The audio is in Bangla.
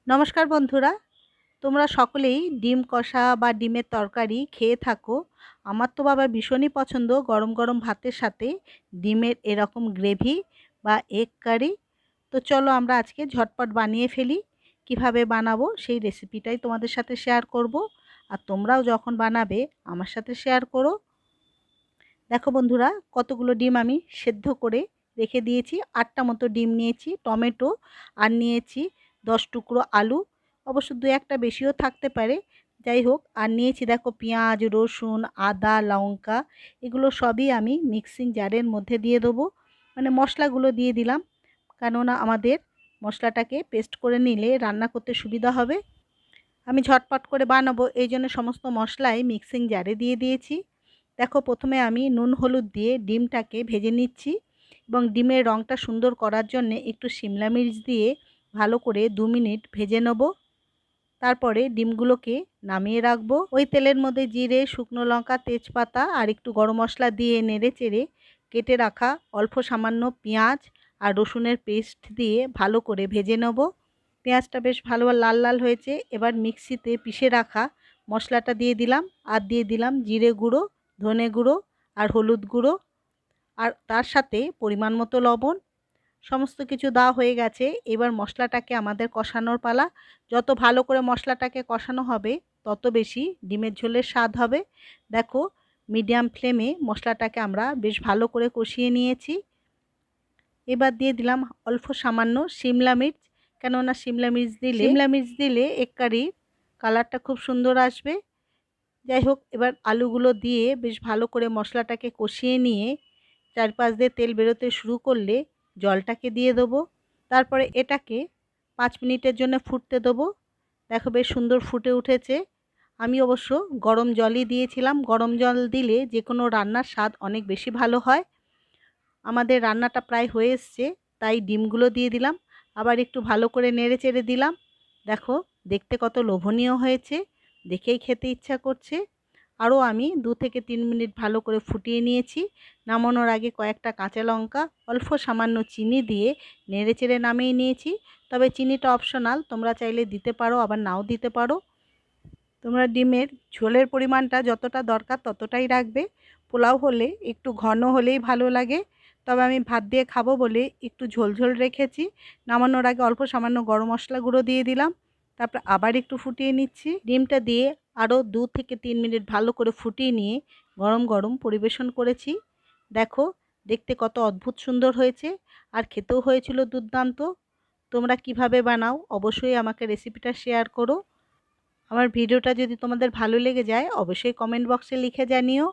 নমস্কার বন্ধুরা, তোমরা সকলেই ডিম কষা বা ডিমের তরকারি খেয়ে থাকো। আমার তো বাবা ভীষণই পছন্দ গরম গরম ভাতের সাথে ডিমের এরকম গ্রেভি বা এগ কারি। তো চলো আমরা আজকে ঝটপট বানিয়ে ফেলি। কিভাবে বানাবো সেই রেসিপিটাই তোমাদের সাথে শেয়ার করব। আর তোমরাও যখন বানাবে আমার সাথে শেয়ার করো। দেখো বন্ধুরা, কতগুলো ডিম আমি সেদ্ধ করে রেখে দিয়েছি। 8টা মতো ডিম নিয়েছি, টমেটো আর নিয়েছি 10 টুকরো আলু। অবশ্য দু একটা বেশিও থাকতে পারে, যাই হোক। আর নিয়েছি দেখো পেঁয়াজ, রসুন, আদা, লঙ্কা। এগুলো সবই আমি মিক্সিং জারের মধ্যে দিয়ে দেবো, মানে মশলাগুলো দিয়ে দিলাম, কেননা আমাদের মশলাটাকে পেস্ট করে নিলে রান্না করতে সুবিধা হবে। আমি ঝটপট করে বানাবো এই জন্য সমস্ত মশলাই মিক্সিং জারে দিয়ে দিয়েছি। দেখো প্রথমে আমি নুন হলুদ দিয়ে ডিমটাকে ভেজে নিচ্ছি এবং ডিমের রঙটা সুন্দর করার জন্য একটু শিমলা মির্চ দিয়ে ভালো করে 2 মিনিট ভেজে নেব। তারপরে ডিমগুলোকে নামিয়ে রাখবো। ওই তেলের মধ্যে জিরে, শুকনো লঙ্কা, তেজপাতা আর একটু গরম মশলা দিয়ে নেড়ে চেড়ে কেটে রাখা অল্প সামান্য পেঁয়াজ আর রসুনের পেস্ট দিয়ে ভালো করে ভেজে নেব। পেঁয়াজটা বেশ ভালো লাল লাল হয়েছে। এবার মিক্সিতে পিষে রাখা মশলাটা দিয়ে দিলাম, আর দিয়ে দিলাম জিরে গুঁড়ো, ধনে গুঁড়ো আর হলুদ গুঁড়ো, আর তার সাথে পরিমাণ মতো লবণ। সমস্ত কিছু দেওয়া হয়ে গেছে। এবার মশলাটাকে আমাদের কষানোর পালা। যত ভালো করে মশলাটাকে কষানো হবে তত বেশি ডিমের ঝোলের স্বাদ হবে। দেখো, মিডিয়াম ফ্লেমে মশলাটাকে আমরা বেশ ভালো করে কষিয়ে নিয়েছি। এবার দিয়ে দিলাম অল্প সামান্য শিমলা মির্চ, কেননা শিমলা মির্চ দিলে এক কারির কালারটা খুব সুন্দর আসবে। যাই হোক, এবার আলুগুলো দিয়ে বেশ ভালো করে মশলাটাকে কষিয়ে নিয়ে চারপাশ দিয়ে তেল বেরোতে শুরু করলে জলটাকে দিয়ে দেবো। তারপরে এটাকে 5 মিনিটের জন্য ফুটতে দেবো। দেখো বেশ সুন্দর ফুটে উঠেছে। আমি অবশ্য গরম জলই দিয়েছিলাম। গরম জল দিলে যে কোনো রান্নার স্বাদ অনেক বেশি ভালো হয়। আমাদের রান্নাটা প্রায় হয়ে এসছে, তাই ডিমগুলো দিয়ে দিলাম, আবার একটু ভালো করে নেড়ে চেড়ে দিলাম। দেখো দেখতে কত লোভনীয় হয়েছে, দেখেই খেতে ইচ্ছা করছে। আরও আমি 2 থেকে 3 মিনিট ভালো করে ফুটিয়ে নিয়েছি। নামানোর আগে কয়েকটা কাঁচা লঙ্কা, অল্প সামান্য চিনি দিয়ে নেড়ে চেড়ে নামিয়ে নিয়েছি। তবে চিনিটা অপশনাল, তোমরা চাইলে দিতে পারো আবার নাও দিতে পারো। তোমরা ডিমের ঝোলের পরিমাণটা যতটা দরকার ততটাই রাখবে। পোলাও হলে একটু ঘন হলেই ভালো লাগে, তবে আমি ভাত দিয়ে খাবো বলে একটু ঝোল ঝোল রেখেছি। নামানোর আগে অল্প সামান্য গরম মশলা গুঁড়ো দিয়ে দিলাম, তারপর আবার একটু ফুটিয়ে নিচ্ছি। ডিমটা দিয়ে আরও 2 থেকে 3 মিনিট ভালো করে ফুটিয়ে নিয়ে গরম গরম পরিবেশন করেছি। দেখো দেখতে কত অদ্ভুত সুন্দর হয়েছে, আর খেতেও হয়েছিল দুর্দান্ত। তোমরা কিভাবে বানাও অবশ্যই আমাকে রেসিপিটা শেয়ার করো। আমার ভিডিওটা যদি তোমাদের ভালো লেগে যায় অবশ্যই কমেন্ট বক্সে লিখে জানিও।